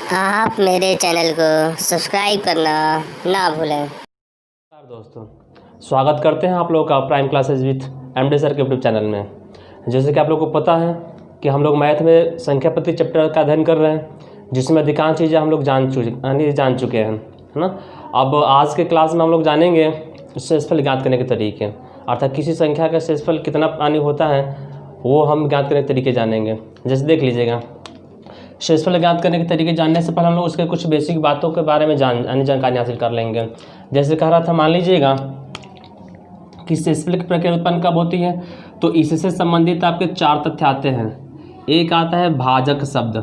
आप मेरे चैनल को सब्सक्राइब करना ना भूलें। नमस्कार दोस्तों, स्वागत करते हैं आप लोगों का prime classes with MD sir के यूट्यूब चैनल में। जैसे कि आप लोगों को पता है कि हम लोग मैथ में संख्या पद्धति चैप्टर का अध्ययन कर रहे हैं, जिसमें अधिकांश चीज़ें हम लोग जान चुके हैं, है ना। अब आज के क्लास में हम लोग जानेंगे शेषफल ज्ञात करने के तरीके, अर्थात किसी संख्या का शेषफल कितना होता है वो हम ज्ञात करने के तरीके जानेंगे। जैसे देख लीजिएगा, शेषफल ज्ञात करने के तरीके जानने से पहले हम लोग उसके कुछ बेसिक बातों के बारे में जानकारी हासिल कर लेंगे। जैसे कह रहा था, मान लीजिएगा कि शेषफल की प्रक्रिया उत्पन्न कब होती है, तो इससे संबंधित आपके 4 तथ्य आते हैं। एक आता है भाजक शब्द,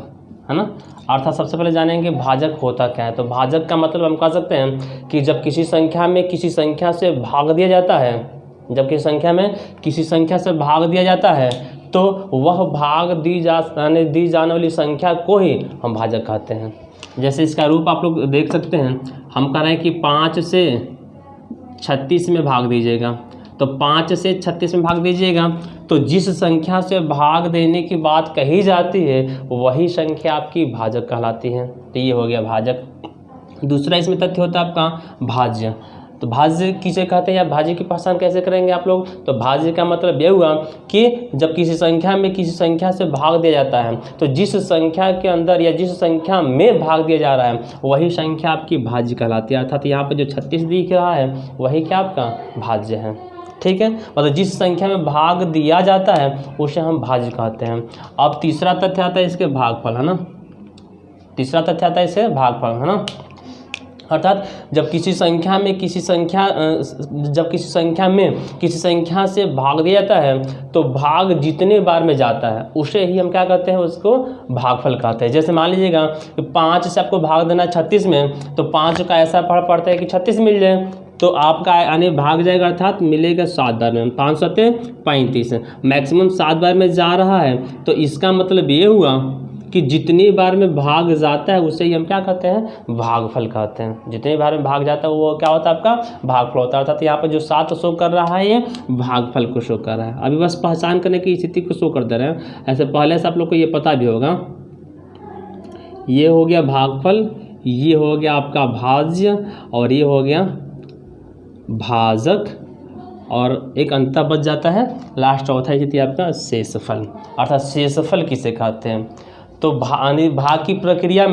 है ना। अर्थात सबसे पहले जानेंगे भाजक होता क्या है। तो भाजक का मतलब हम कह सकते हैं कि जब किसी संख्या में किसी संख्या से भाग दिया जाता है, जब किसी संख्या में किसी संख्या से भाग दिया जाता है तो वह भाग दी जाने वाली संख्या को ही हम भाजक कहते हैं। जैसे इसका रूप आप लोग देख सकते हैं, हम कह रहे हैं कि 5 से 36 में भाग दीजिएगा। तो 5 से 36 में भाग दीजिएगा तो जिस संख्या से भाग देने की बात कही जाती है वही संख्या आपकी भाजक कहलाती है। तो ये हो गया भाजक। दूसरा इसमें तथ्य होता है आपका भाज्य। तो भाज्य किसे कहते हैं या भाज्य की पहचान कैसे करेंगे आप लोग। तो भाज्य का मतलब ये हुआ कि जब किसी संख्या में किसी संख्या से भाग दिया जाता है तो जिस संख्या के अंदर या जिस संख्या में भाग दिया जा रहा है वही संख्या आपकी भाज्य कहलाती है। अर्थात यहाँ पे जो 36 दिख रहा है वही क्या आपका भाज्य है, ठीक है। मतलब जिस संख्या में भाग दिया जाता है उसे हम भाज्य कहते हैं। अब तीसरा तथ्य आता है इसके भागफल, है ना। तीसरा तथ्य आता है इसके भागफल, है ना। अर्थात जब किसी संख्या में किसी संख्या से भाग दिया जाता है तो भाग जितने बार में जाता है उसे ही हम क्या कहते हैं, उसको भागफल कहते हैं। जैसे मान लीजिएगा कि 5 से आपको भाग देना है 36 में, तो 5 का ऐसा फल पड़ता है कि 36 मिल जाए, तो आपका आने भाग जाएगा, अर्थात मिलेगा 7 बार में। 5 7 35, मैक्सिमम 7 बार में जा रहा है। तो इसका मतलब ये हुआ कि जितनी बार में भाग जाता है उसे ही हम क्या कहते हैं, भागफल कहते हैं। जितनी बार में भाग जाता है वो क्या होता है, आपका भागफल होता है। अर्थात यहाँ पर जो 7 शो कर रहा है ये भागफल को शो कर रहा है। अभी बस पहचान करने की स्थिति को शो कर दे रहे हैं। ऐसे पहले से आप लोग को ये पता भी होगा, ये हो गया भागफल, ये हो गया आपका भाज्य, और ये हो गया भाजक, और एक अंतर बच जाता है लास्ट चौथा स्थिति आपका शेषफल। अर्थात शेषफल किसे कहते हैं। तो भाग की प्रक्रिया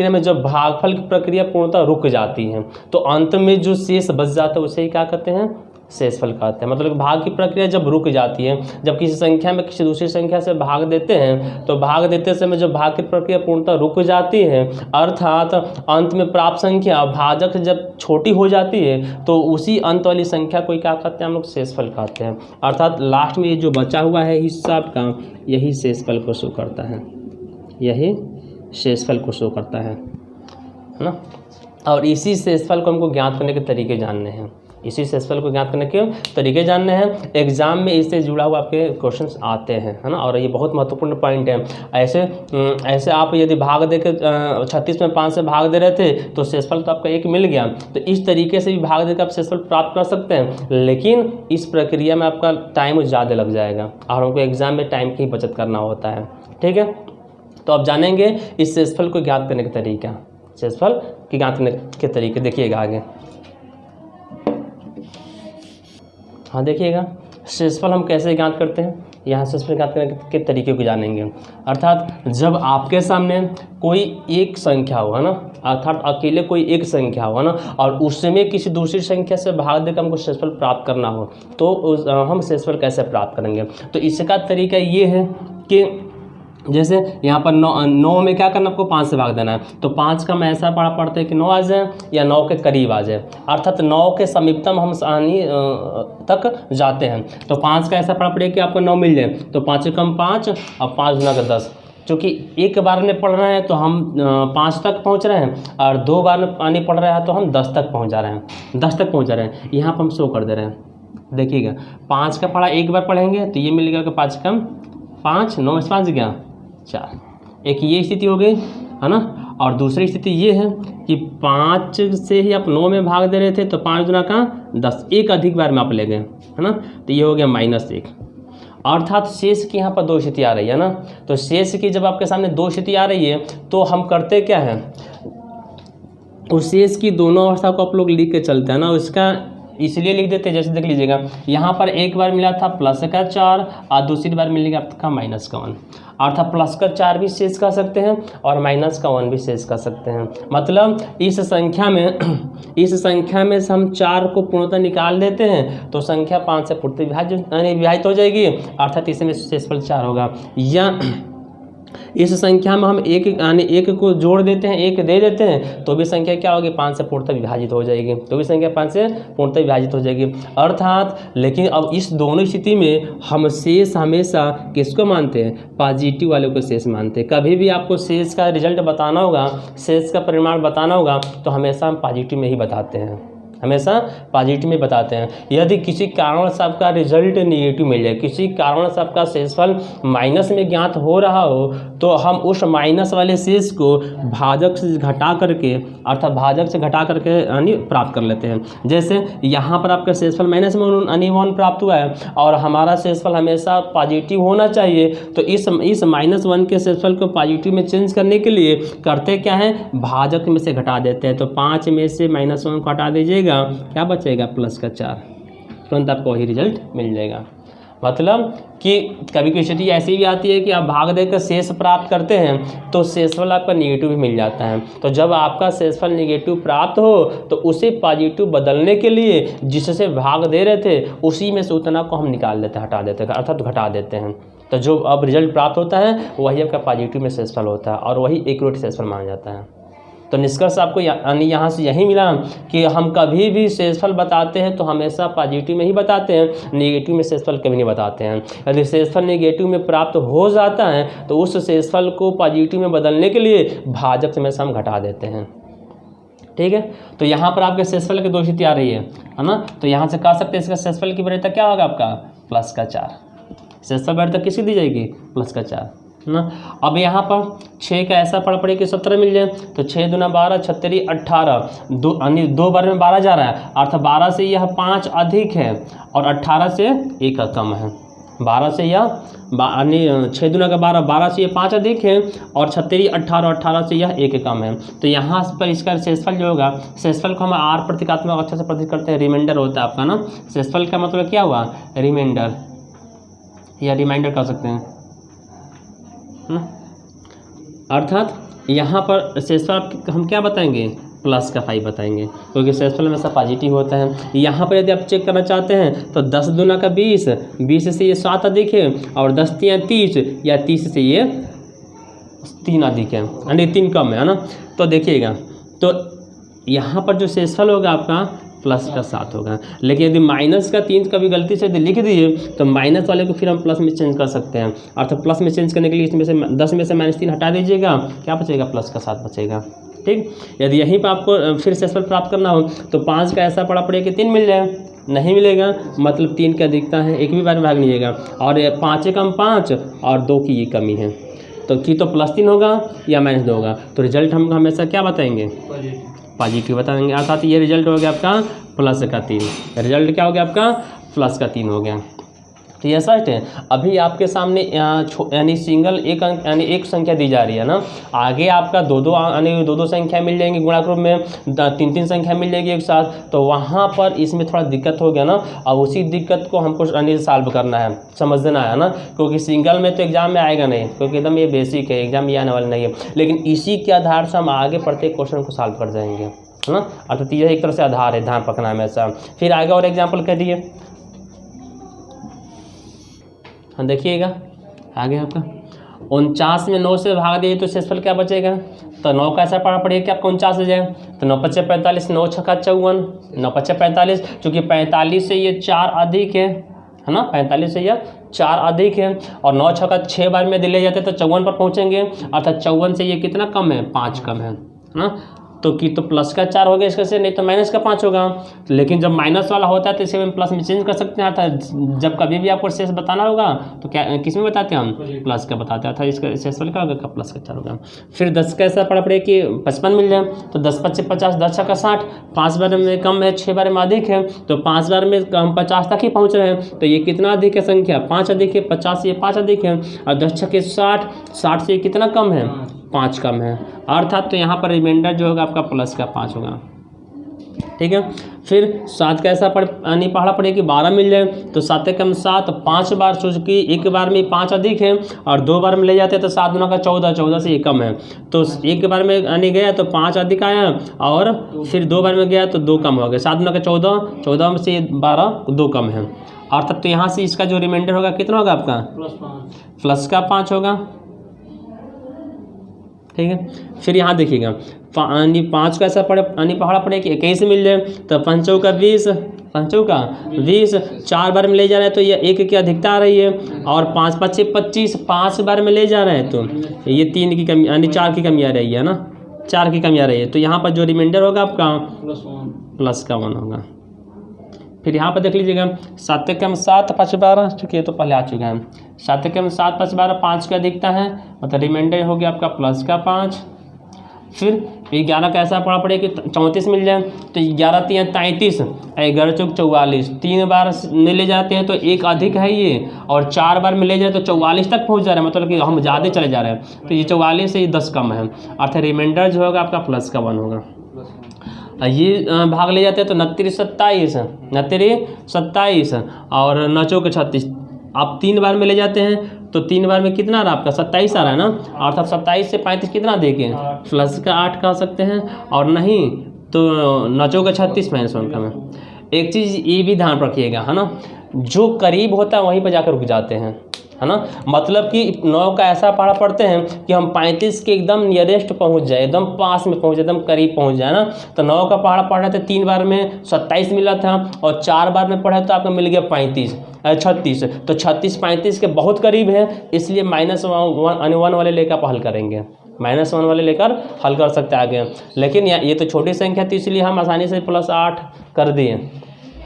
में जब भागफल की प्रक्रिया पूर्णतः रुक जाती है तो अंत में जो शेष बच जाता है उसे ही क्या कहते हैं, शेषफल कहते हैं। मतलब भाग की प्रक्रिया जब रुक जाती है, जब किसी संख्या में किसी दूसरी संख्या से भाग देते हैं तो भाग देते समय जब भाग की प्रक्रिया पूर्णतः रुक जाती है, अर्थात अंत में प्राप्त संख्या भाजक जब छोटी हो जाती है तो उसी अंत वाली संख्या को क्या कहते हैं, हम लोग शेषफल कहते हैं। अर्थात लास्ट में ये जो बचा हुआ है हिस्सा आपका, यही शेषफल को शो करता है, यही शेषफल को शो करता है ना। और इसी शेषफल को हमको ज्ञात करने के तरीके जानने हैं, इसी शेषफल को ज्ञात करने के तरीके जानने हैं। एग्जाम में इससे जुड़ा हुआ आपके क्वेश्चंस आते हैं, है ना। और ये बहुत महत्वपूर्ण पॉइंट है। ऐसे आप यदि भाग देकर 36 में 5 से भाग दे रहे थे तो शेषफल तो आपका 1 मिल गया, तो इस तरीके से भी भाग देकर आप शेषफल प्राप्त कर सकते हैं। लेकिन इस प्रक्रिया में आपका टाइम ज़्यादा लग जाएगा और हमको एग्जाम में टाइम की बचत करना होता है, ठीक है। तो आप जानेंगे इस शेषफल को ज्ञात करने के तरीका, शेषफल की ज्ञात करने के तरीके देखिएगा आगे। हाँ देखिएगा, शेषफल हम कैसे ज्ञात करते हैं, यहाँ शेषफल ज्ञात करने के तरीके को जानेंगे। अर्थात जब आपके सामने कोई एक संख्या हो, है ना, अर्थात अकेले कोई एक संख्या हो, है ना, और उसमें किसी दूसरी संख्या से भाग देकर हमको शेषफल प्राप्त करना हो तो हम शेषफल कैसे प्राप्त करेंगे। तो इसका तरीका ये है कि जैसे यहाँ पर 9 में क्या करना, आपको 5 से भाग देना है। तो 5 का मैं ऐसा पढ़ता है कि 9 आ जाए या 9 के करीब आ जाए, अर्थात 9 के समीपतम हम तक जाते हैं। तो 5 का ऐसा पढ़ना पड़ेगा कि आपको 9 मिल जाए। तो 5 से कम 5 और 5 गुना का 10, क्योंकि एक बार में पढ़ रहे हैं तो हम 5 तक पहुँच रहे हैं, और 2 बार में पानी पढ़ रहा है तो हम 10 तक पहुँच जा रहे हैं, 10 तक पहुँच जा रहे हैं। यहाँ पर हम शो कर दे रहे हैं। देखिएगा, 5 का पढ़ा एक बार पढ़ेंगे तो ये मिलेगा कि 5 कम 5, 9 में 5 गया 4, एक ये स्थिति हो गई, है ना। और दूसरी स्थिति ये है कि 5 से ही आप 9 में भाग दे रहे थे तो 5 गुना का 10, एक अधिक बार में आप ले गए, है ना। तो ये हो गया -1। अर्थात शेष की यहाँ पर दो स्थिति आ रही है ना। तो शेष की जब आपके सामने दो स्थिति आ रही है तो हम करते क्या है, उस शेष की दोनों अवस्था को आप लोग लिख के चलते हैं ना। उसका इसलिए लिख देते हैं, जैसे देख लीजिएगा यहाँ पर एक बार मिला था +4 और दूसरी बार मिलेगा आपका -1, अर्थात +4 भी शेष कर सकते हैं और -1 भी शेष कर सकते हैं। मतलब इस संख्या में से हम 4 को पूर्णतः निकाल देते हैं तो संख्या 5 से पूर्णतः विभाजित हो जाएगी, अर्थात इसमें शेषफल 4 होगा। या इस संख्या में हम एक को जोड़ देते हैं, एक दे देते हैं तो भी संख्या क्या होगी, 5 से पूर्णतः विभाजित हो जाएगी, तो भी संख्या 5 से पूर्णतः विभाजित हो जाएगी। अर्थात लेकिन अब इस दोनों स्थिति में हम शेष हमेशा किसको मानते हैं, पॉजिटिव वाले को शेष मानते हैं। कभी भी आपको शेष का रिजल्ट बताना होगा, शेष का परिमाण बताना होगा तो हमेशा हम पॉजिटिव में ही बताते हैं, हमेशा पॉजिटिव में बताते हैं। यदि किसी कारण से आपका रिजल्ट नेगेटिव मिल जाए, किसी कारण से आपका शेषफल माइनस में ज्ञात हो रहा हो तो हम उस माइनस वाले शेष को भाजक से घटा करके, अर्थात भाजक से घटा करके यानी प्राप्त कर लेते हैं। जैसे यहाँ पर आपका शेषफल माइनस में -1 प्राप्त हुआ है और हमारा शेषफल हमेशा पॉजिटिव होना चाहिए, तो इस -1 के शेषफल को पॉजिटिव में चेंज करने के लिए करते क्या है, भाजक में से घटा देते हैं। तो 5 में से -1 को हटा दीजिएगा, क्या बचेगा +4, तुरंत आपको वही रिजल्ट मिल जाएगा। मतलब कि कभी कोई स्थिति ऐसी भी आती है कि आप भाग देकर शेष प्राप्त करते हैं तो शेषफल आपका नेगेटिव भी मिल जाता है। तो जब आपका शेषफल नेगेटिव प्राप्त हो तो उसे पॉजिटिव बदलने के लिए जिससे भाग दे रहे थे उसी में से उतना को हम निकाल देते हैं, हटा देते हैं, अर्थात घटा देते हैं। तो जो अब रिजल्ट प्राप्त होता है वही आपका पॉजिटिव में शेषफल होता है और वही एक्यूरेट शेषफल माना जाता है। तो निष्कर्ष आपको यहाँ से यही मिला कि हम कभी भी शेषफल बताते हैं तो हमेशा पॉजिटिव में ही बताते हैं, नेगेटिव में शेषफल कभी नहीं बताते हैं। यदि शेषफल नेगेटिव में प्राप्त हो जाता है तो उस शेषफल को पॉजिटिव में बदलने के लिए भाजक में से हम घटा देते हैं। ठीक है, तो यहाँ पर आपके शेषफल की दो स्थिति आ रही है ना। तो यहाँ से कह सकते हैं इसका शेषफल की वरीयता क्या होगा आपका +4, शेषफल वरीयता किसकी दी जाएगी +4 ना। अब यहाँ पर 6 का ऐसा पड़ पड़े कि 17 मिल जाए तो 6 दूना 12, 6 18, दो बार में 12 जा रहा है, अर्थात 12 से यह 5 अधिक है और 18 से 1 कम है। 12 से यह 6 दूना का 12, 12 से यह 5 अधिक है और 6 18, 18 से यह 1 कम है। तो यहाँ पर इसका शेषफल जो होगा, शेषफल को हम R प्रतीकात्मक अक्षर से प्रतीक करते हैं, रिमाइंडर होता है आपका ना। शेषफल का मतलब क्या हुआ, रिमाइंडर या रिमाइंडर कर सकते हैं। अर्थात यहाँ पर शेषफल हम क्या बताएंगे, +5 बताएंगे, क्योंकि शेषफल हमेशा पॉजिटिव होता है। यहाँ पर यदि आप चेक करना चाहते हैं तो 10 दूना का 20, 20 से ये 7 अधिक है और 10 तियाँ 30 या 30 से ये 3 अधिक है, यानी 3 कम है ना। तो देखिएगा, तो यहाँ पर जो शेषफल होगा आपका +7 होगा। लेकिन यदि -3 कभी गलती से यदि लिख दिए तो माइनस वाले को फिर हम प्लस में चेंज कर सकते हैं। अर्थात प्लस में चेंज करने के लिए इसमें से 10 में से -3 हटा दीजिएगा, क्या बचेगा +7 बचेगा। ठीक, यदि यहीं पर आपको फिर शेषफल प्राप्त करना हो तो 5 का ऐसा पड़ा पड़े कि 3 मिल जाए, नहीं मिलेगा, मतलब 3 की अधिकता है, एक भी बार में भाग नहीं जाएगा और 5 कम 5 और 2 की ये कमी है, तो +3 होगा या -2 होगा। तो रिजल्ट हम हमेशा क्या बताएंगे, पॉजिटिव बताएंगे। अर्थात ये रिजल्ट हो गया आपका +3, रिजल्ट क्या हो गया आपका +3 हो गया। तो ये सच है। अभी आपके सामने यानी सिंगल एक अंक यानी एक संख्या दी जा रही है ना, आगे आपका दो संख्या मिल जाएंगी गुणांक रूप में, 3 संख्या मिल जाएगी एक साथ, तो वहाँ पर इसमें थोड़ा दिक्कत हो गया ना। और उसी दिक्कत को हमको सॉल्व करना है, समझना है ना, क्योंकि सिंगल में तो एग्जाम में आएगा नहीं, क्योंकि एकदम ये बेसिक है, एग्जाम में आने वाला नहीं है। लेकिन इसी के आधार से हम आगे प्रत्येक क्वेश्चन को सॉल्व कर जाएंगे, है ना। अर्थात यह एक तरह से आधार है, ध्यान रखना हमेशा। फिर आगे और एग्जाम्पल कर दिए, हाँ देखिएगा आगे आपका 49 में 9 से भाग दिए तो शेषफल क्या बचेगा, तो 9 का ऐसा पड़ा पड़ेगा कि आपको 49 हो जाए, तो 9 5 45, 9 6 54, 9 5 45, चूँकि 45 से ये 4 अधिक है ना, 45 से यह 4 अधिक है और 9 6 का 6 बार में दिले जाते तो 54 पर पहुँचेंगे, अर्थात 54 से ये कितना कम है, 5 कम है ना। तो कि तो प्लस का 4 हो गया इसका से, नहीं तो माइनस का 5 होगा। लेकिन जब माइनस वाला होता है तो इसे हम प्लस में चेंज कर सकते हैं। अर्थात जब कभी भी आपको शेष बताना होगा तो क्या किस में बताते हैं हम, प्लस का बताते हैं। अर्थात इसका शेष वाले का होगा प्लस का 4 होगा। फिर 10 का ऐसा पड़ा पड़े कि 55 मिल जाए, तो 10 × 5 = 50, 10 × 6 = 60, 5 बार में कम है 6 बार में अधिक है, तो 5 बार में हम 50 तक ही पहुँच रहे हैं। तो ये कितना अधिक है संख्या, 5 अधिक है, 50 से ये 5 अधिक है, और 10 × 6 = 60, 60 से ये कितना कम है, 5 कम है। अर्थात तो यहाँ पर रिमाइंडर जो होगा आपका प्लस का 5 होगा। ठीक है। फिर 7 का ऐसा पढ़ा पड़े कि 12 मिल जाए, तो 7 × 7 5 बार, चूँकि एक बार में 5 अधिक है और 2 बार में ले जाते हैं तो 7 × 14, 14 से ये कम है, तो एक बार में आने गया तो 5 अधिक आया, और फिर 2 बार में गया तो 2 कम हो गया, 7 × 14, 14 में से 12, 2 कम है। अर्थात तो यहाँ से इसका जो रिमाइंडर होगा कितना होगा आपका, प्लस का 5 होगा। ठीक है। फिर यहाँ देखिएगा 5 का ऐसा पढ़ा पड़े कि 21 मिल जाए, तो 5 × 20, 20 4 बार में ले जा रहे हैं तो ये 1 की अधिकता आ रही है, और 5 × 5 = 25, 5 बार में ले जा रहे हैं तो ये 3 की कमी यानी 4 की कमी आ रही है ना, 4 की कमी आ रही है। तो यहाँ पर जो रिमाइंडर होगा आपका प्लस का 1 होगा। फिर यहाँ पर देख लीजिएगा 7 × 7 5 12, चूँकि ये तो पहले आ चुका है, 7 × 7 5 12, 5 की अधिकता है, मतलब रिमाइंडर हो गया आपका प्लस का 5। फिर 11 का ऐसा पढ़ा पड़े कि 34 मिल जाए, तो 11 × 3 = 33, 11 × 4 = 44, 3 बार में ले जाते हैं तो 1 अधिक है ये, और 4 बार में ले जाए तो 44 तक पहुंच जा रहे हैं, मतलब कि हम ज़्यादा चले जा रहे हैं, तो ये 44 से ये 10 कम है। अर्थात रिमाइंडर जो होगा आपका प्लस का 1 होगा। ये भाग ले जाते हैं तो 29 27, और 9 × 36, आप 3 बार में ले जाते हैं तो 3 बार में कितना रहा आपका 27 आ रहा है ना, अर्थात 27 से 35 कितना देखें, प्लस का 8 कह सकते हैं, और नहीं तो 9 × 36 -1 कम है। एक चीज़ ये भी ध्यान रखिएगा है ना, जो करीब होता है वहीं पर जाकर रुक जाते हैं, है ना। मतलब कि 9 का ऐसा पढ़ा पढ़ते हैं कि हम 35 के एकदम नियरेस्ट पहुंच जाए, एकदम पास में पहुंच जाए, एकदम करीब पहुंच जाए ना। तो 9 का पढ़ा पढ़ रहे थे, 3 बार में 27 मिला था, और 4 बार में पढ़ा तो आपको मिल गया 36, तो 36 35 के बहुत करीब है, इसलिए -1 वाले लेकर आप हल करेंगे, -1 वाले लेकर हल कर सकते हैं आगे। लेकिन ये तो छोटी संख्या थी, इसलिए हम आसानी से +8 कर दिए,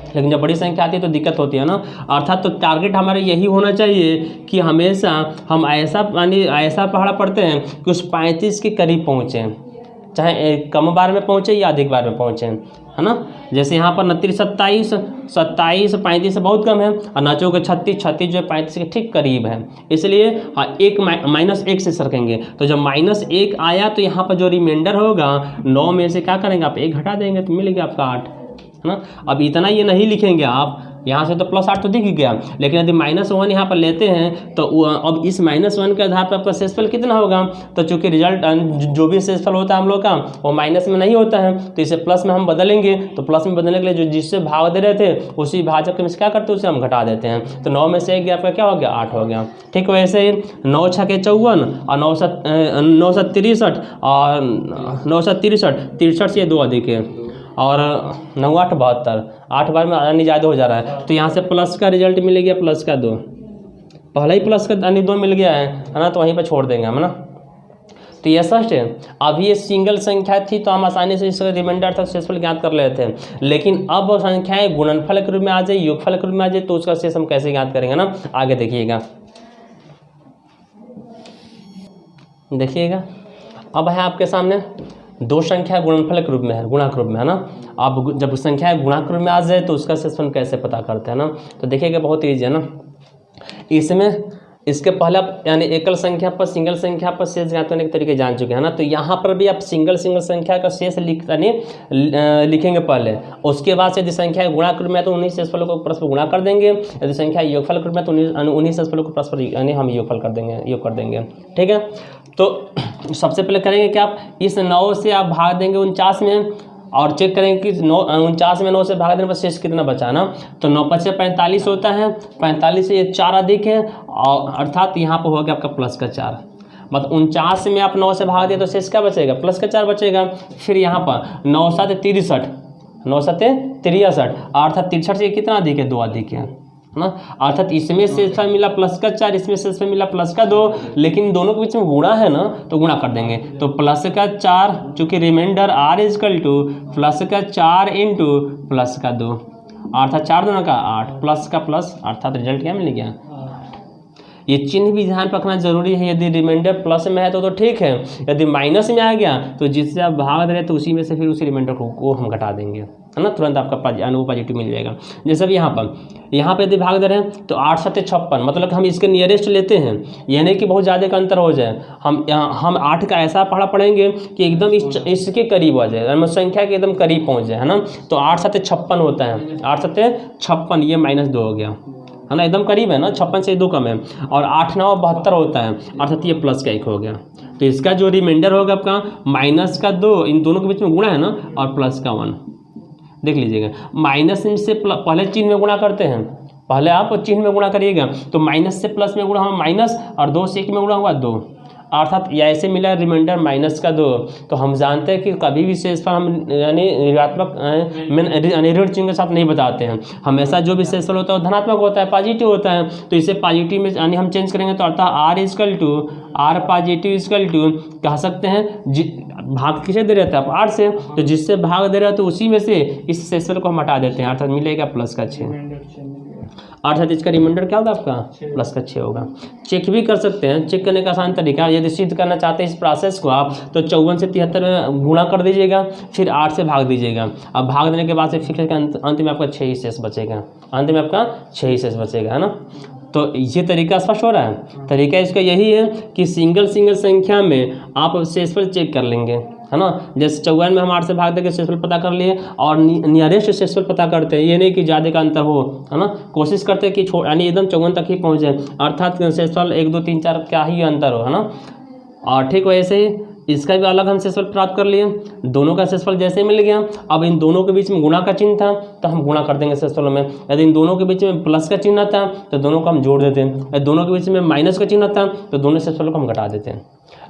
लेकिन जब बड़ी संख्या आती है तो दिक्कत होती है ना। अर्थात तो टारगेट हमारा यही होना चाहिए कि हमेशा हम ऐसा पढ़ा पढ़ते हैं कि उस 35 के करीब पहुँचें, चाहे कम बार में पहुँचे या अधिक बार में पहुँचें, है ना। जैसे यहाँ पर 29 27, 35 से बहुत कम है, और 9 × 36 जो है 35 के ठीक करीब है, इसलिए एक -1 से सरकेंगे। तो जब -1 आया तो यहाँ पर जो रिमाइंडर होगा 9 में से क्या करेंगे आप 1 हटा देंगे, तो मिल गया आपका 8, है ना। अब इतना ये नहीं लिखेंगे आप, यहाँ से तो +8 तो दिख गया, लेकिन यदि -1 यहाँ पर लेते हैं तो अब इस -1 के आधार पर आपका शेषफल कितना होगा, तो चूँकि रिजल्ट जो भी शेषफल होता है हम लोग का वो माइनस में नहीं होता है, तो इसे प्लस में हम बदलेंगे। तो प्लस में बदलने के लिए जो जिससे भाग दे रहे थे उसी भाजक में से क्या करते हैं, उसे हम घटा देते हैं। तो 9 में से 1 आपका क्या हो गया 8 हो गया। ठीक, वैसे ही 9 × 6 = 54, और 9 × 63, और 9 × 63 से 2 अधिक है, और 9 × 8 = 72, 8 बार में यानी ज़्यादा हो जा रहा है। तो यहाँ से प्लस का रिजल्ट मिल गया प्लस का 2, पहले ही प्लस का यानी 2 मिल गया है ना, तो वहीं पर छोड़ देंगे हम ना। तो ये फर्स्ट है। अभी ये सिंगल संख्या थी तो हम आसानी से इसका रिमाइंडर था शेषफल ज्ञात कर लेते हैं, लेकिन अब संख्याएं गुणनफल के रूप में आ जाए, योगफल के रूप में आ जाए, तो उसका शेष हम कैसे ज्ञात करेंगे ना, आगे देखिएगा। अब है आपके सामने 2 संख्या गुणनफल के रूप में है, गुणा के रूप में, है ना। अब जब संख्या गुणा के रूप में आ जाए तो उसका शेषफल कैसे पता करते हैं ना, तो देखिएगा बहुत ईजी है ना। इसमें इसके पहले आप यानी एकल संख्या पर सिंगल संख्या पर शेष ज्ञात करने के तरीके जान चुके हैं ना। तो यहाँ पर भी आप सिंगल संख्या का शेष लिखेंगे पहले, उसके बाद से यदि संख्या गुणा के रूप में है तो उन्हीं शेषफलों को परस्पर गुणा कर देंगे, यदि संख्या योगफल के रूप में तो उन्हीं शेषफलों को परस्पर यानी हम योग कर देंगे। ठीक है, तो सबसे पहले करेंगे कि आप इस 9 से आप भाग देंगे 49 में, और चेक करेंगे कि 49 में 9 से भाग देने पर शेष कितना बचा ना। तो 9 × 5 = 45 होता है, 45 से ये 4 अधिक है, और अर्थात यहाँ पर हो गया आपका प्लस का 4। मतलब 49 में आप 9 से भाग दिए तो शेष क्या बचेगा, प्लस का 4 बचेगा। फिर यहाँ पर 9 × 7 = 63, 9 × 7 = 63, अर्थात 63 से कितना अधिक है, 2 अधिक है है ना। अर्थात इसमें शेषफल मिला +4, इसमें शेषफल मिला +2, लेकिन दोनों के बीच में गुणा है ना, तो गुणा कर देंगे। तो +4 चूँकि रिमाइंडर r = +4 इंटू +2, अर्थात 4 दूना का 8, प्लस का प्लस, अर्थात रिजल्ट क्या मिल गया। ये चिन्ह भी ध्यान रखना जरूरी है। यदि रिमाइंडर प्लस में है तो ठीक है, यदि माइनस में आ गया तो जिससे आप भाग रहे तो उसी में से फिर उसी रिमाइंडर को हम घटा देंगे, है ना। तुरंत आपका पॉजिटिव मिल जाएगा। जैसे अब यहाँ पे यदि भाग दे रहे हैं तो 8 7 56, मतलब हम इसके नियरेस्ट लेते हैं, यह नहीं कि बहुत ज़्यादा का अंतर हो जाए। हम 8 का ऐसा पढ़ेंगे कि एकदम इसके करीब आ जाए, संख्या के एकदम करीब पहुँच जाए, है ना। तो 8 7 56 होता है, 8 7 56, ये -2 हो गया, है ना, एकदम करीब है ना, 56 से 2 कम है। और 8 9 72 होता है, अर्थात ये +1 हो गया। तो इसका जो रिमाइंडर होगा आपका -2, इन दोनों के बीच में गुणा है ना, और +1 देख लीजिएगा। माइनस से पहले चिन्ह में गुणा करते हैं, पहले आप चिन्ह में गुणा करिएगा, तो माइनस से प्लस में गुणा हुआ माइनस, और 2 से 1 में गुणा हुआ 2, अर्थात यह ऐसे मिला रिमाइंडर -2। तो हम जानते हैं कि कभी भी शेषफल हम यानी ऋणात्मक ऋण चिन्ह के साथ नहीं बताते हैं, हमेशा जो भी शेषफल होता है वो धनात्मक होता है, पॉजिटिव होता है। तो इसे पॉजिटिव में यानी हम चेंज करेंगे, तो अर्थात r पॉजिटिव कह सकते हैं भाग किसे दे रहे थे आप 8 से, तो जिससे भाग दे रहे हो तो उसी में से इस शेषफल को हम हटा देते हैं, अर्थात मिलेगा +6, अर्थात इसका रिमाइंडर क्या होगा आपका +6 होगा। चेक भी कर सकते हैं, चेक करने का आसान तरीका, यदि सिद्ध करना चाहते हैं इस प्रोसेस को आप, तो 54 से 73 में गुणा कर दीजिएगा, फिर 8 से भाग दीजिएगा। अब भाग देने के बाद से फिर अंत में आपका 6 ही शेष बचेगा, अंत में आपका 6 ही शेष बचेगा, है ना। तो ये तरीका स्पष्ट हो रहा है। तरीका इसका यही है कि सिंगल संख्या में आप शेषफल चेक कर लेंगे, है ना। जैसे 54 में हम 8 से भाग देकर शेषफल पता कर लिए, और नियरेस्ट शेषफल पता करते हैं, ये नहीं कि ज़्यादा का अंतर हो, है ना। कोशिश करते हैं कि यानी एकदम 54 तक ही पहुँच जाए, अर्थात शेषफल 1 2 3 4 क्या ही अंतर हो, है ना। और ठीक वैसे ही इसका भी अलग हम शेषफल प्राप्त कर लिए, दोनों का शेषफल जैसे मिल गया। अब इन दोनों के बीच में गुणा का चिन्ह था तो हम गुणा कर देंगे शेषफल में, यदि इन दोनों के बीच में प्लस का चिन्ह था तो दोनों को हम जोड़ देते हैं, यदि दोनों के बीच में माइनस का चिन्ह था तो दोनों शेषफलों को हम घटा देते हैं।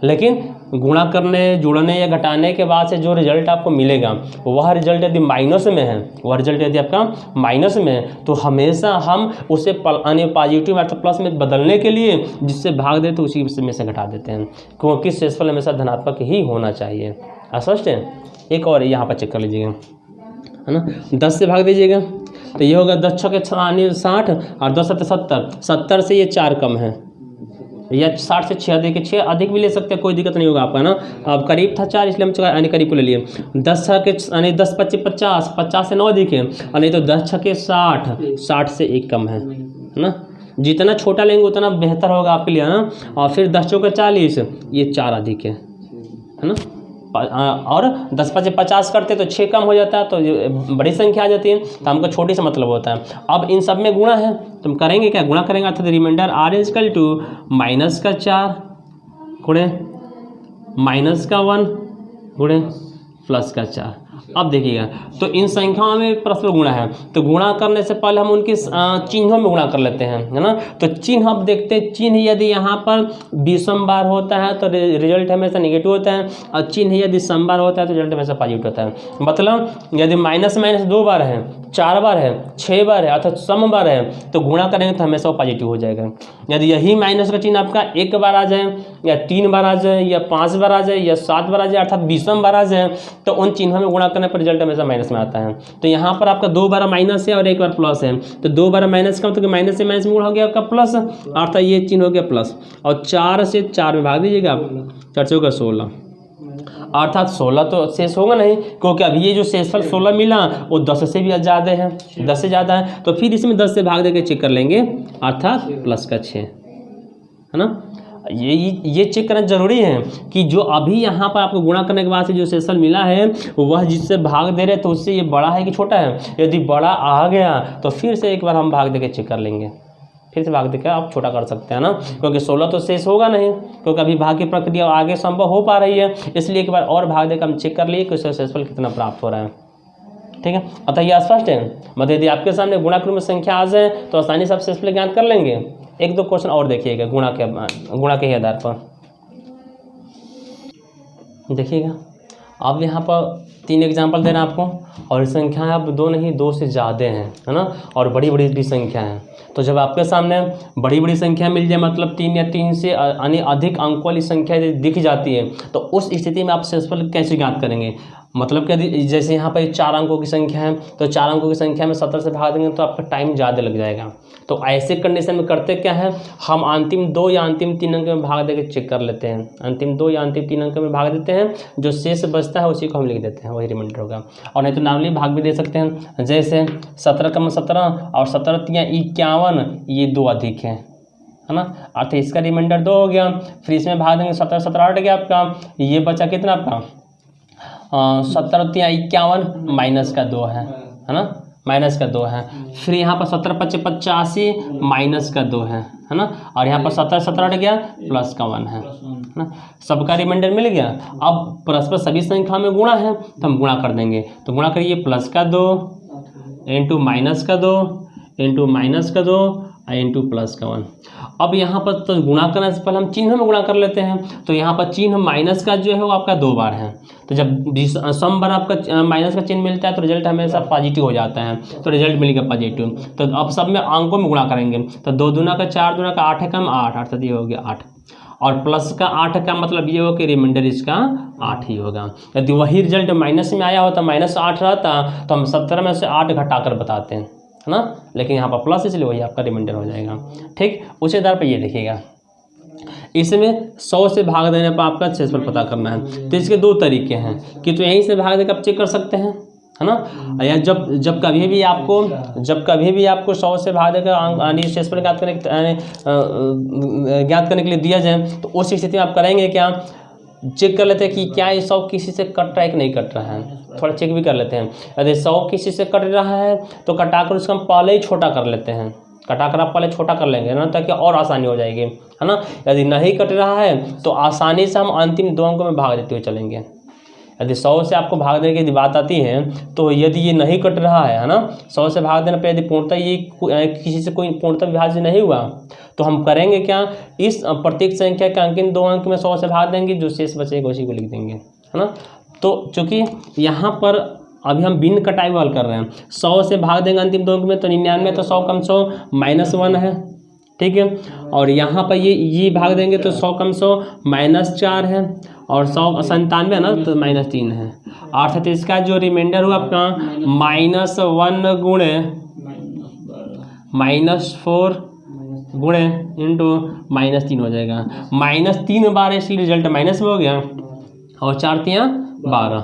लेकिन गुणा करने, जोड़ने या घटाने के बाद से जो रिजल्ट आपको मिलेगा वह रिजल्ट यदि माइनस में है, वह रिजल्ट यदि आपका माइनस में है, तो हमेशा हम उसे पॉजिटिव अर्थात प्लस में बदलने के लिए जिससे भाग दे तो उसी में से घटा देते हैं, क्योंकि शेषफल हमेशा धनात्मक ही होना चाहिए। स्पष्ट है। एक और यहाँ पर चेक कर लीजिएगा, है ना। 10 से भाग दीजिएगा तो ये होगा 10 6 60 और 10 7 70, 70 से ये 4 कम है, या 60 से 6 अधिक है, 6 अधिक भी ले सकते हैं, कोई दिक्कत नहीं होगा आपका ना। अब करीब था 4 इसलिए हम यानी करीब को ले लिए। 10 6 यानी 10 25 50, 50 से 9 अधिक है, और नहीं तो 10 6 60, 60 से 1 कम है ना। जितना छोटा लेंगे उतना बेहतर होगा आपके लिए, है ना। और फिर 10 चौके 40, ये 4 अधिक है ना। और 10 5 50 करते तो 6 कम हो जाता है, तो बड़ी संख्या आ जाती है, तो हमको छोटी से मतलब होता है। अब इन सब में गुणा है तो हम करेंगे क्या, गुणा करेंगे, अर्थात रिमाइंडर r = -4 गुणे -1 गुणे +4। अब देखिएगा, तो इन संख्याओं में परस्पर गुणा है, तो गुणा करने से पहले हम उनके चिन्हों में गुणा कर लेते हैं, है ना। तो चिन्ह अब देखते हैं, चिन्ह यदि यहाँ पर विषम बार होता है तो रिजल्ट हमेशा नेगेटिव होता है, और चिन्ह यदि सम बार होता है तो रिजल्ट हमेशा पॉजिटिव होता है। मतलब यदि -2 बार है, 4 बार है, 6 बार है, अर्थात सम बार है, तो गुणा करेंगे तो हमेशा वो पॉजिटिव हो जाएगा। यदि यही माइनस का चिन्ह आपका 1 बार आ जाए, या 3 बार आ जाए, या 5 बार आ जाए, या 7 बार आ जाए, अर्थात विषम बार आ जाए, तो उन चिन्हों में गुणा करने पर रिजल्ट हमेशा माइनस में आता है। तो यहाँ पर आपका 2 बार माइनस है और 1 बार प्लस है, तो 2 बार माइनस का मतलब माइनस से माइनस में गुणा हो गया आपका प्लस, अर्थात ये चिन्ह हो गया प्लस। और 4 से 4 में भाग दीजिएगा आप, 4 से होगा 16, अर्थात 16 तो शेष होगा नहीं, क्योंकि अभी ये जो शेषफल 16 मिला वो 10 से भी ज़्यादा है, 10 से ज़्यादा है, तो फिर इसमें 10 से भाग देकर चेक कर लेंगे, अर्थात +6, है ना। ये चेक करना जरूरी है कि जो अभी यहाँ पर आपको गुणा करने के बाद से जो शेषफल मिला है वह जिससे भाग दे रहे तो उससे ये बड़ा है कि छोटा है। यदि बड़ा आ गया तो फिर से एक बार हम भाग देकर चेक कर लेंगे, फिर से भाग देकर आप छोटा कर सकते हैं ना, क्योंकि 16 तो शेष होगा नहीं, क्योंकि अभी भाग की प्रक्रिया आगे संभव हो पा रही है, इसलिए एक बार और भाग देकर हम चेक कर लिए कि उससे शेषफल कितना प्राप्त हो रहा है। ठीक है, अतः यह स्पष्ट है। मतलब यदि आपके सामने गुणा क्रम में संख्या आ जाए तो आसानी से आप शेषफल ज्ञात कर लेंगे। 1 2 क्वेश्चन और देखिएगा गुणा के ही आधार पर देखिएगा। अब यहाँ पर 3 एग्जाम्पल दे रहे हैं आपको, और संख्याएं अब 2 नहीं 2 से ज़्यादा हैं, है ना, और बड़ी बड़ी भी संख्या हैं। तो जब आपके सामने बड़ी बड़ी संख्या मिल जाए, मतलब 3 या 3 से अधिक अंकों वाली संख्या दिख जाती है, तो उस स्थिति में आप शेषफल कैसे ज्ञात करेंगे? मतलब कि जैसे यहाँ पर 4 अंकों की संख्या है, तो 4 अंकों की संख्या में 17 से भाग देंगे तो आपका टाइम ज़्यादा लग जाएगा। तो ऐसे कंडीशन में करते क्या है, हम अंतिम 2 या अंतिम 3 अंक में भाग देकर चेक कर लेते हैं। अंतिम 2 या अंतिम 3 अंक में भाग देते हैं, जो शेष बचता है उसी को हम लिख देते हैं, वही रिमाइंडर होगा। और नहीं तो नॉर्मली भाग भी दे सकते हैं, जैसे 17 कम 17 और 17 तिया 51, ये 2 अधिक है ना, अर्थ इसका रिमाइंडर 2 हो गया। फिर इसमें भाग देंगे 17 17 8 गया आपका, ये बचा कितना आपका 17 तिया 51 माइनस का 2 है ना, माइनस का 2 है। फिर यहाँ पर 17 5 85 माइनस का 2 है ना, और यहाँ पर 17 17 हट गया प्लस का 1 है ना, सबका रिमाइंडर मिल गया। अब परस्पर सभी संख्या में गुणा है तो हम गुणा कर देंगे, तो गुणा करिए प्लस का 2 इंटू माइनस का 2 इंटू माइनस का 2 इंटू प्लस का 1। अब यहाँ पर तो गुणा करने से पहले हम चिन्ह में गुणा कर लेते हैं, तो यहाँ पर चिन्ह माइनस का जो है वो आपका 2 बार है, तो जब सम बार आपका माइनस का चिन्ह मिलता है तो रिजल्ट हमेशा पॉजिटिव हो जाता है, तो रिजल्ट मिलेगा पॉजिटिव। तो अब सब में अंकों में गुणा करेंगे, तो 2 दूना का 4 दूना का 8 है कम 8 अर्थात ये हो गया 8, और प्लस का 8 का मतलब ये हो कि रिमाइंडर इसका 8 ही होगा। यदि वही रिजल्ट माइनस में आया होता, -8 रहता, तो हम 17 में से 8 घटाकर बताते हैं, है ना, लेकिन यहाँ पर प्लस इसलिए वही आपका रिमाइंडर हो जाएगा। ठीक, उसी आधार पर ये देखिएगा, इसमें 100 से भाग देने पर आपका शेषफल पता करना है। तो इसके 2 तरीके हैं कि तो यहीं से भाग देकर आप चेक कर सकते हैं, है ना, या जब कभी भी आपको 100 से भाग देकर शेषफल ज्ञात करने के लिए दिया जाए, तो उस स्थिति में आप करेंगे क्या, चेक कर लेते हैं कि क्या ये 100 किसी से कट रहा है कि नहीं कट रहा है, थोड़ा चेक भी कर लेते हैं। यदि 100 किसी से कट रहा है तो कटाकर उसको हम पहले ही छोटा कर लेते हैं, कटाकर आप पहले छोटा कर लेंगे ना, ताकि और आसानी हो जाएगी, है ना। यदि नहीं कट रहा है तो आसानी से हम अंतिम 2 अंकों में भाग देते हुए चलेंगे। यदि 100 से आपको भाग देने की बात आती है, तो यदि ये नहीं कट रहा है ना, 100 से भाग देने पर यदि पूर्णतः ये किसी से कोई पूर्णतः विभाज्य नहीं हुआ, तो हम करेंगे क्या, इस प्रत्येक संख्या के अंतिम 2 अंक में 100 से भाग देंगे, जो शेष बचेगा उसी को लिख देंगे, है ना। तो चूँकि यहाँ पर अभी हम बिन कटाई वाल कर रहे हैं, 100 से भाग देंगे अंतिम 2 अंक में, तो 99 तो 100 कम 100 -1 है, ठीक है। और यहाँ पर ये भाग देंगे तो 100 कम 100 -4 है, और 197 है ना तो -3 है, अर्थात इसका जो रिमाइंडर हुआ आपका -1 गुणे -4 गुणे इंटू -3 हो जाएगा। -3 बार इसलिए रिजल्ट माइनस में हो गया, और 4 तिया 12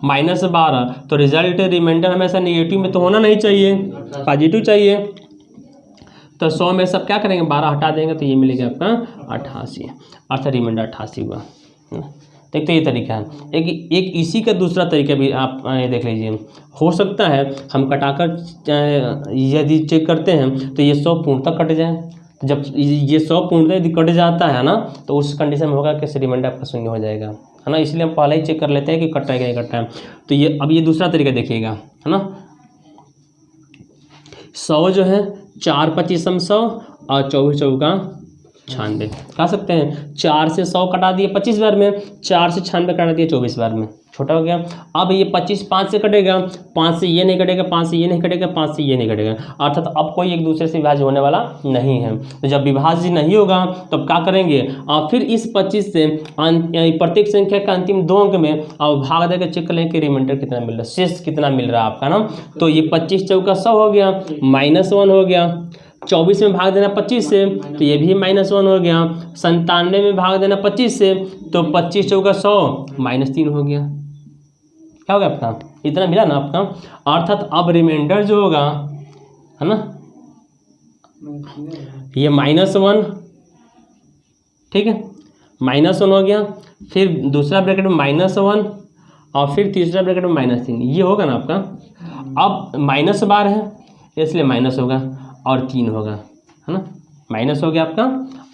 -12, तो रिजल्ट रिमाइंडर हमेशा नेगेटिव में तो होना नहीं चाहिए, पॉजिटिव चाहिए। तो 100 में सब क्या करेंगे, 12 हटा देंगे तो ये मिलेगा आपका 88, अर्थात रिमाइंडर 88 हुआ। देखते ये तरीका है। एक इसी का दूसरा तरीका भी आप देख लीजिए, हो सकता है हम कटाकर यदि चेक करते हैं तो ये 100 पूर्णतः कट जाए, तो जब ये 100 पूर्णतः यदि कट जाता है ना, तो उस कंडीशन में होगा कि रिमाइंडर आपका 0 हो जाएगा, है ना। इसलिए हम पहले ही चेक कर लेते हैं कि कट है कि नहीं कट है। तो ये अब ये दूसरा तरीका देखिएगा, है ना। 100 जो है 4 25 100 और 24 चौका 96 कहा सकते हैं। 4 से 100 कटा दिए 25 बार में, 4 से 96 कटा दिए 24 बार में, छोटा हो गया। अब ये 25 5 से कटेगा, 5 से ये नहीं कटेगा, 5 से ये नहीं कटेगा, 5 से ये नहीं कटेगा, अर्थात अब कोई एक दूसरे से विभाज्य होने वाला नहीं है। तो जब विभाज्य नहीं होगा तब क्या करेंगे, फिर इस 25 से प्रत्येक संख्या का अंतिम 2 अंक में अब भाग देकर चेक कर लें कि रिमाइंडर कितना मिल रहा है, शेष कितना मिल रहा है आपका ना। तो ये 25 चौका 100 हो गया, -1 हो गया। 24 में भाग देना 25 से, तो ये भी -1 हो गया। 97 में भाग देना 25 से, तो 25 चौका 100 -3 हो गया। क्या हो गया आपका, इतना मिला ना आपका, अर्थात अब रिमाइंडर जो होगा, है ना, ये -1, ठीक है, -1 हो गया। फिर दूसरा ब्रैकेट में -1 और फिर तीसरा ब्रैकेट में -3, ये होगा ना आपका। अब माइनस बार है इसलिए माइनस होगा और 3 होगा, है ना, माइनस हो गया आपका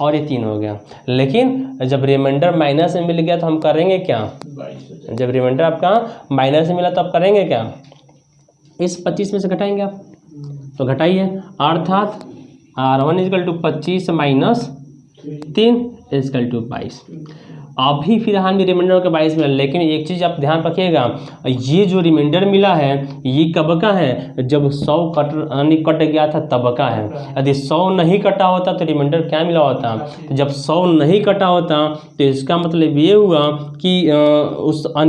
और ये 3 हो गया। लेकिन जब रिमाइंडर माइनस में मिल गया तो हम करेंगे क्या, जब रिमाइंडर आपका माइनस में मिला तो आप करेंगे क्या, इस 25 में से घटाएंगे आप, तो घटाइए, अर्थात R1 = 25 - 3 = 22। अभी फिलहाल में रिमाइंडर का 22 मिला, लेकिन एक चीज़ आप ध्यान रखिएगा, ये जो रिमाइंडर मिला है ये कब का है, जब 100 कट गया था तब का है। यदि 100 नहीं कटा होता तो रिमाइंडर क्या मिला होता, तो जब 100 नहीं कटा होता तो इसका मतलब ये हुआ कि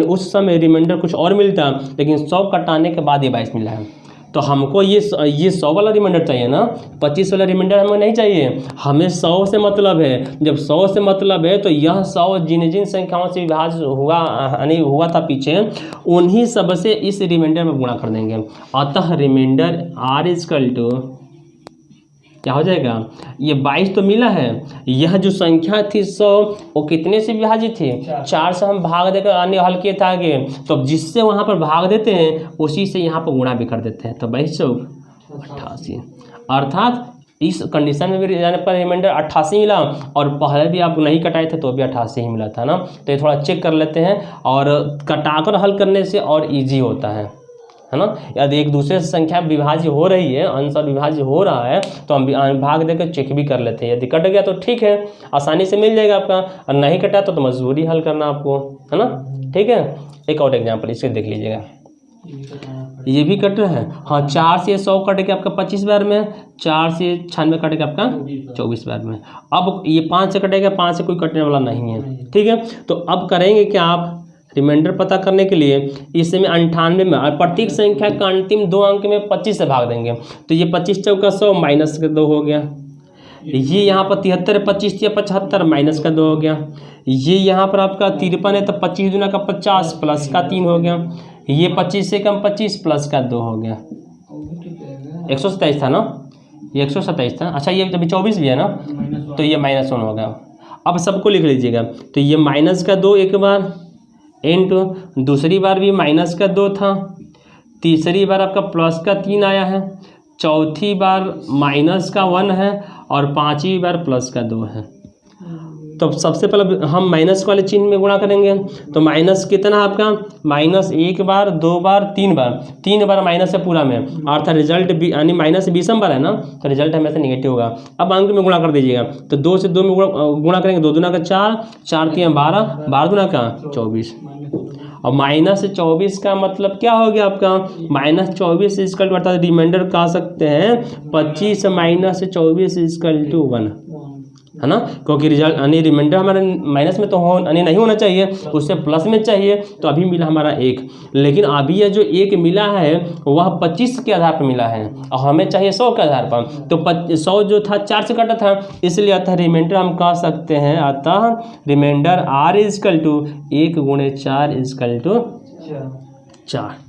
उस समय रिमाइंडर कुछ और मिलता, लेकिन 100 कटाने के बाद ये 22 मिला है। तो हमको ये 100 वाला रिमाइंडर चाहिए ना, 25 वाला रिमाइंडर हमें नहीं चाहिए, हमें 100 से मतलब है। जब 100 से मतलब है तो यह 100 जिन जिन संख्याओं से विभाज्य हुआ यानी हुआ था पीछे, उन्हीं सब से इस रिमाइंडर में गुणा कर देंगे। अतः रिमाइंडर R इक्वल टू क्या हो जाएगा, ये 22 तो मिला है, यह जो संख्या थी 100 वो कितने से विभाजित थी, 4 से हम भाग देकर अन्य हल किए थे आगे, तो जिससे वहाँ पर भाग देते हैं उसी से यहाँ पर गुणा भी कर देते हैं। तो 22 चौक 88, अर्थात इस कंडीशन में भी जाने पर रिमाइंडर 88 मिला, और पहले भी आप नहीं कटाए थे तो भी 88 ही मिला था ना। तो ये थोड़ा चेक कर लेते हैं, और कटाकर हल करने से और ईजी होता है ना। यदि एक दूसरे से संख्या विभाज्य हो रही है, अंश और विभाज्य हो रहा है, तो हम भाग देकर चेक भी कर लेते हैं। यदि कट गया तो ठीक है, आसानी से मिल जाएगा आपका, और नहीं कटा तो मजबूरी हल करना आपको, है ना। ठीक है, एक और एग्जाम्पल इसे देख लीजिएगा, ये भी कट रहा है। हाँ, 4 से 100 कट के आपका 25 बार में, 4 से 96 कट के आपका 24 बार में। अब ये 5 से कटेगा, 5 से कोई कटने वाला नहीं है। ठीक है, तो अब करेंगे क्या, आप रिमाइंडर पता करने के लिए इसमें 98 में, और प्रत्येक संख्या का अंतिम 2 अंक में 25 से भाग देंगे। तो ये 25 चौका 100 माइनस का 2 हो गया, ये यहाँ पर 73 25 या 75 माइनस का 2 हो गया, ये यहाँ पर आपका 53 है तो 25 दूना का 50 प्लस का 3 हो गया, ये 25 से कम 25 प्लस का 2 हो गया। 127 था ना, ये 127 था। अच्छा, ये अभी 24 भी है ना, तो ये -1 हो गया। अब सबको लिख लीजिएगा, तो ये माइनस का 2 एक बार, इंटू दूसरी बार भी माइनस का 2 था, तीसरी बार आपका प्लस का 3 आया है, चौथी बार माइनस का 1 है, और 5वीं बार प्लस का 2 है। तो सबसे पहले हम माइनस वाले चिन्ह में गुणा करेंगे। तो माइनस कितना आपका, माइनस 1 बार 2 बार 3 बार, 3 बार माइनस है पूरा में, अर्थात रिजल्ट भी यानी माइनस 20 बार है ना, तो रिजल्ट हमेशा निगेटिव होगा। अब अंक में गुणा कर दीजिएगा, तो 2 से 2 में गुणा करेंगे, 2 दूना का 4, 4 3 12, 12 दूना का 24, और -24 का मतलब क्या हो गया आपका, -24 इक्वल टू, अर्थात रिमाइंडर कह सकते हैं 25 -24 इक्वल टू 1, है ना, क्योंकि रिजल्ट यानी रिमाइंडर हमारा माइनस में तो नहीं होना चाहिए, उससे प्लस में चाहिए। तो अभी मिला हमारा 1, लेकिन अभी यह जो 1 मिला है वह 25 के आधार पर मिला है, और हमें चाहिए 100 के आधार पर। तो 100 जो था 4 से कटा था, इसलिए अतः रिमाइंडर हम कह सकते हैं, अतः रिमाइंडर R इक्वल टू 1 गुणे 4 इक्वल टू 4,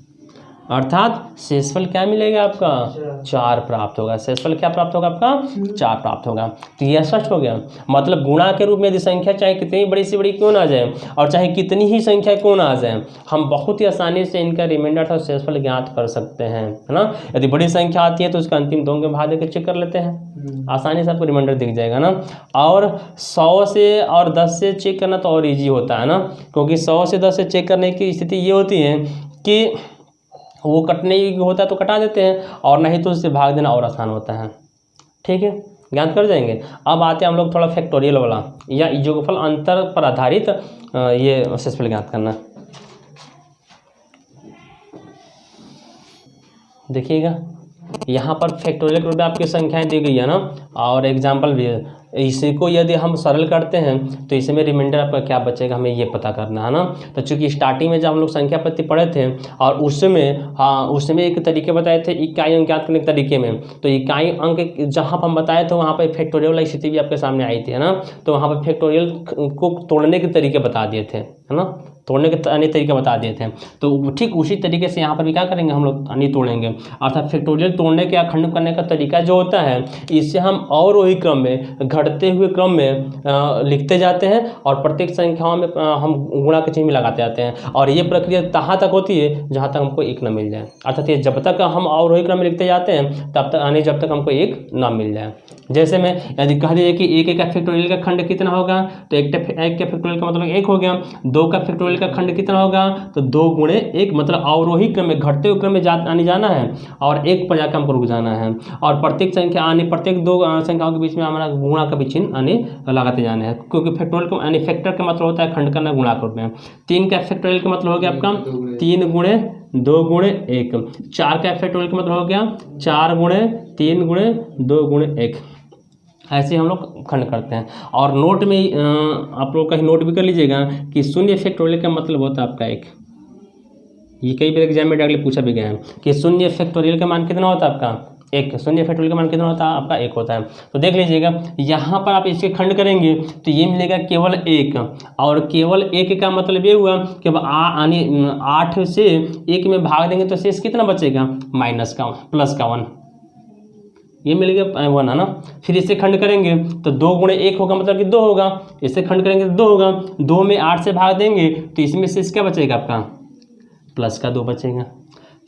अर्थात शेषफल क्या मिलेगा आपका, 4 प्राप्त होगा। शेषफल क्या प्राप्त होगा आपका, 4 प्राप्त होगा। तो यह स्पष्ट हो गया, मतलब गुणा के रूप में यदि संख्या चाहे कितनी बड़ी से बड़ी क्यों ना आ जाए, और चाहे कितनी ही संख्या क्यों ना आ जाए, हम बहुत ही आसानी से इनका रिमाइंडर और शेषफल ज्ञात कर सकते हैं, है ना। यदि बड़ी संख्या आती है तो उसका अंतिम 2 के भाग देकर चेक कर लेते हैं, आसानी से आपको रिमाइंडर दिख जाएगा ना। और 100 से और 10 से चेक करना तो और ईजी होता है ना, क्योंकि 100 से 10 से चेक करने की स्थिति ये होती है कि वो कटने होता है तो कटा देते हैं, और नहीं तो उससे भाग देना और आसान होता है। ठीक है, ज्ञात कर जाएंगे। अब आते हैं हम लोग थोड़ा फैक्टोरियल वाला या योगफल अंतर पर आधारित ये शेषफल ज्ञात करना। देखिएगा, यहाँ पर फैक्टोरियल के रूप में आपकी संख्याएं दी गई है ना, और एग्जाम्पल भी है। इसी को यदि हम सरल करते हैं तो इसमें रिमाइंडर आपका क्या बचेगा, हमें ये पता करना है ना। तो चूंकि स्टार्टिंग में जब हम लोग संख्या पत्ति पढ़े थे, और उसमें एक तरीके बताए थे इकाई अंक ज्ञात करने के तरीके में, तो इकाई अंक जहाँ पर हम बताए थे वहाँ पर फैक्टोरियल वाली स्थिति भी आपके सामने आई थी, है ना। तो वहाँ पर फैक्टोरियल को तोड़ने के तरीके बता दिए थे, है ना, तोड़ने के अन्य तरीके बता दिए थे। तो ठीक उसी तरीके से यहाँ पर भी क्या करेंगे, हम लोग अन्य तोड़ेंगे, अर्थात फैक्टोरियल तोड़ने के या खंड करने का तरीका जो होता है, इससे हम और वही क्रम में, घटते हुए क्रम में लिखते जाते हैं, और प्रत्येक संख्याओं में हम गुणा के चिन्ह में लगाते जाते हैं, और ये प्रक्रिया तहाँ तक होती है जहाँ तक हमको 1 न मिल जाए। अर्थात ये जब तक हम और वही क्रम में लिखते जाते हैं तब तक, यानी जब तक हमको 1 न मिल जाए। जैसे में यदि कह दीजिए कि 1 का फैक्टोरियल का खंड कितना होगा, तो 1 का फैक्टोरियल का मतलब 1 हो गया। 2 का फैक्टोरियल का खंड कितना होगा, तो 2 गुणे 1, मतलब अवरोही क्रम में, घटते हुए क्रम में आने जाना है, और 1 पर जाकर हमको रुक जाना है। और प्रत्येक संख्या प्रत्येक 2 संख्याओं के बीच में हमारा गुणा का भी चिन्ह यानी लगाते जाने हैं, क्योंकि फैक्टोरियल का यानी फैक्टर का मतलब होता है खंड करना गुणा के रूप में। 3 का फैक्टोरियल का मतलब हो गया आपका 3 गुणे 2 गुणे 1। 4 का फैक्टोरियल का मतलब हो गया 4 गुणे 3 गुणे 2 गुणे 1। ऐसे हम लोग खंड करते हैं। और नोट में आप लोग कहीं नोट भी कर लीजिएगा कि शून्य फैक्टोरियल का मतलब होता है आपका 1। ये कई बार एग्जाम में डायरेक्टली पूछा भी गया है कि शून्य फैक्टोरियल का मान कितना होता है आपका 1। शून्य फैक्टोरियल का मान कितना होता है आपका 1 होता है। तो देख लीजिएगा यहाँ पर आप इसके खंड करेंगे तो ये मिलेगा केवल 1, और केवल 1 का मतलब ये हुआ कि अब यानी 8 से 1 में भाग देंगे तो शेष कितना बचेगा माइनस का प्लस का 1, ये मिलेगा 1 है ना। फिर इससे खंड करेंगे तो 2 गुणे 1 होगा मतलब कि 2 होगा। इससे खंड करेंगे तो 2 होगा। 2 में 8 से भाग देंगे तो इसमें शेष क्या बचेगा आपका प्लस का 2 बचेगा।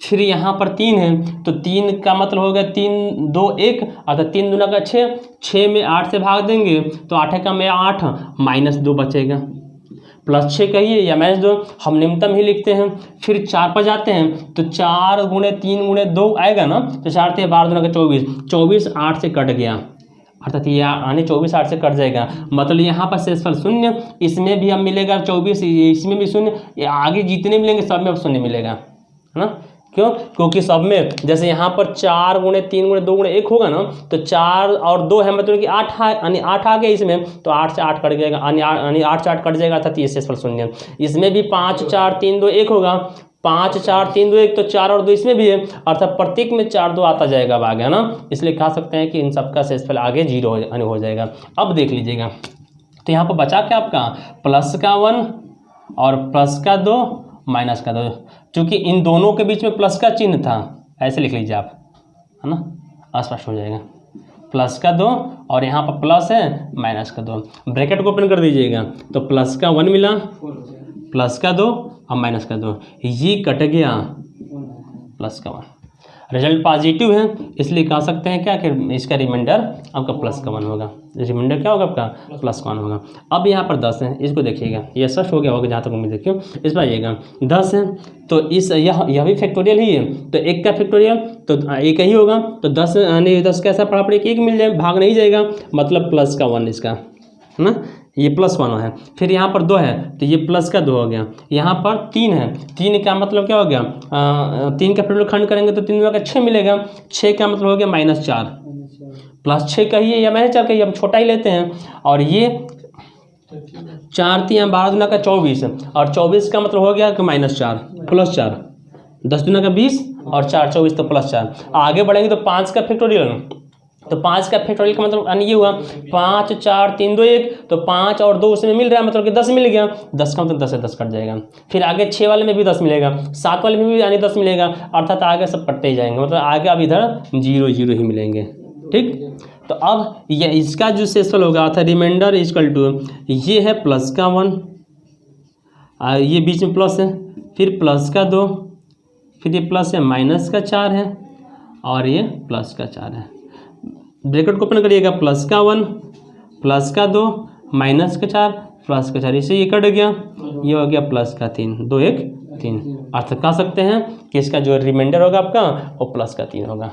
फिर यहाँ पर 3 है तो 3 का मतलब होगा 3 2 1 अर्थात 3 दूना का 6। 6 में 8 से भाग देंगे तो 8 का में 8 माइनस 2 बचेगा। प्लस 6 कहिए या माइनस 2 हम निम्नतम ही लिखते हैं। फिर 4 पर जाते हैं तो 4 गुणे 3 गुणे 2 आएगा ना, तो 4 से 12 दूना का 24। 24 8 से कट गया अर्थात ये आने 24 8 से कट जाएगा, मतलब यहाँ पर शेषफल 0। इसमें भी अब मिलेगा 24, इसमें भी 0, आगे जितने मिलेंगे सब में अब 0 मिलेगा, है ना। क्यों? क्योंकि सब में जैसे यहाँ पर 4 गुणे 3 गुणे 2 गुणे 1 होगा ना, तो 4 और 2 है मतलब कि 8 है, यानी 8 आ गया इसमें, तो 8 से 8 कट जाएगा, यानी 8 से 8 कट जाएगा अर्थात ये शेषफल 0। इसमें भी 5 4 3 2 1 होगा, 5 4 3 2 1, तो 4 और 2 इसमें भी है अर्थात प्रत्येक में 4 2 आता जाएगा अब आगे, है ना। इसलिए कह सकते हैं कि इन सबका शेषफल आगे 0 हो जाएगा। अब देख लीजिएगा तो यहाँ पर बचा क्या आपका प्लस का 1 और प्लस का 2 माइनस का 2, क्योंकि इन दोनों के बीच में प्लस का चिन्ह था, ऐसे लिख लीजिए आप, है ना, स्पष्ट हो जाएगा। प्लस का 2 और यहाँ पर प्लस है माइनस का 2, ब्रैकेट को ओपन कर दीजिएगा तो प्लस का 1 मिला, प्लस का 2 और माइनस का 2, ये कट गया प्लस का 1। रिजल्ट पॉजिटिव है इसलिए कह सकते हैं क्या कि इसका रिमाइंडर आपका प्लस का 1 होगा। रिमाइंडर क्या होगा आपका प्लस का 1 होगा। अब यहाँ पर 10 है, इसको देखिएगा, ये स्पष्ट हो गया होगा जहाँ तक उम्मीद देखिए। इस पर आइएगा 10 है तो इस यह भी फैक्टोरियल ही है, तो 1 का फैक्टोरियल तो 1 ही होगा, तो 10 यानी 10 कैसा पढ़ा पड़े 1 मिल जाए, भाग नहीं जाएगा, मतलब प्लस का 1 इसका, है ना, ये प्लस 1 है। फिर यहाँ पर 2 है तो ये प्लस का 2 हो गया। यहाँ पर 3 है, 3 का मतलब क्या हो गया 3 का फैक्टोरियल खंड करेंगे तो 3 का 6 मिलेगा, 6 का मतलब हो गया -4, प्लस 6 कहिए या -4 कहिए, हम छोटा ही लेते हैं। और ये 4 3 12 दूना का 24 और 24 का मतलब हो गया कि -4 प्लस 4, 10 दूना का 20 और 4 24 तो +4। आगे बढ़ेंगे तो 5 का फैक्टोरियल, तो 5 का फैक्टोरियल का मतलब ये हुआ 5 4 3 2 1, तो 5 और 2 उसमें मिल रहा है मतलब कि 10 मिल गया। 10 का मतलब 10 से 10 कट जाएगा। फिर आगे 6 वाले में भी 10 मिलेगा, 7 वाले में भी यानी 10 मिलेगा, अर्थात आगे सब कटते ही जाएंगे, मतलब आगे अब इधर 0 0 ही मिलेंगे। ठीक, तो अब ये इसका जो शेषफल होगा अर्थात रिमाइंडर इक्वल टू ये है प्लस का 1, ये बीच में प्लस है, फिर प्लस का 2, फिर ये प्लस है माइनस का 4 है और ये प्लस का 4 है। ब्रैकेट को ओपन करिएगा, प्लस का 1 प्लस का 2 माइनस का 4 प्लस का 4, इससे ये कट गया, ये हो गया प्लस का 3, 2 1 3, अर्थात कह सकते हैं कि इसका जो रिमाइंडर होगा आपका वो प्लस का 3 होगा,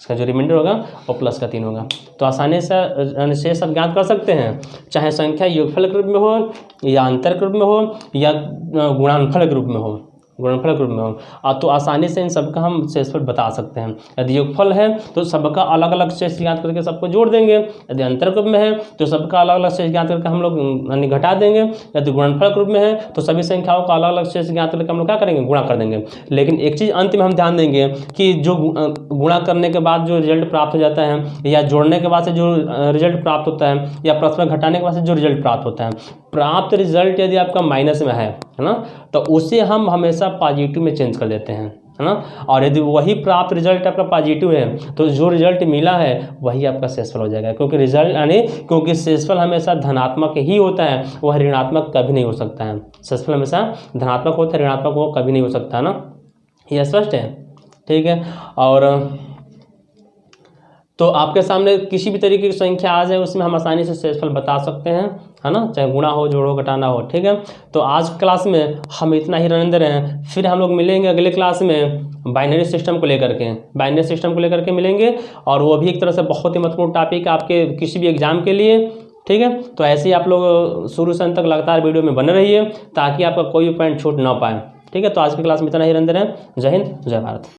इसका जो रिमाइंडर होगा वो प्लस का 3 होगा। तो आसानी से सब ज्ञात कर सकते हैं, चाहे संख्या योगफल के रूप में हो या अंतर के रूप में हो या गुणनफल के रूप में हो, गुणनफल के रूप में हो, तो आसानी से इन सबका हम शेषफल बता सकते हैं। यदि योगफल है तो सबका अलग अलग शेष ज्ञात करके सबको जोड़ देंगे, यदि अंतर के रूप में है तो सबका अलग अलग शेष ज्ञात करके हम लोग यानी घटा देंगे, यदि गुणनफल के रूप में है तो सभी संख्याओं का अलग अलग शेष ज्ञात करके हम लोग क्या करेंगे गुणा कर देंगे। लेकिन एक चीज़ अंत में हम ध्यान देंगे कि जो गुणा करने के बाद जो रिजल्ट प्राप्त हो जाता है या जोड़ने के बाद से जो रिजल्ट प्राप्त होता है या प्लस में घटाने के बाद से जो रिजल्ट प्राप्त होता है, प्राप्त रिजल्ट यदि आपका माइनस में है ना, तो उसे हम हमेशा पॉजिटिव में चेंज कर देते हैं, है ना। और यदि वही प्राप्त रिजल्ट आपका पॉजिटिव है तो जो रिजल्ट मिला है वही आपका शेषफल हो जाएगा, क्योंकि रिजल्ट यानी क्योंकि शेषफल हमेशा धनात्मक ही होता है, वह ऋणात्मक कभी नहीं हो सकता है। शेषफल हमेशा धनात्मक होता है, ऋणात्मक वो कभी नहीं हो सकता ना, यह स्पष्ट है। ठीक है, और तो आपके सामने किसी भी तरीके की संख्या आ जाए उसमें हम आसानी से शेषफल बता सकते हैं। है ना, चाहे गुणा हो, जोड़ हो, घटाना हो। ठीक है, तो आज क्लास में हम इतना ही रहने दे रहे हैं, फिर हम लोग मिलेंगे अगले क्लास में बाइनरी सिस्टम को लेकर के। बाइनरी सिस्टम को लेकर के मिलेंगे, और वो भी एक तरह से बहुत ही महत्वपूर्ण टॉपिक है आपके किसी भी एग्जाम के लिए। ठीक है, तो ऐसे ही आप लोग शुरू से अंत तक लगातार वीडियो में बने रहिए ताकि आपका कोई भी पॉइंट छूट ना पाए। ठीक है, तो आज की क्लास में इतना ही रहने दे रहे हैं। जय हिंद, जय भारत।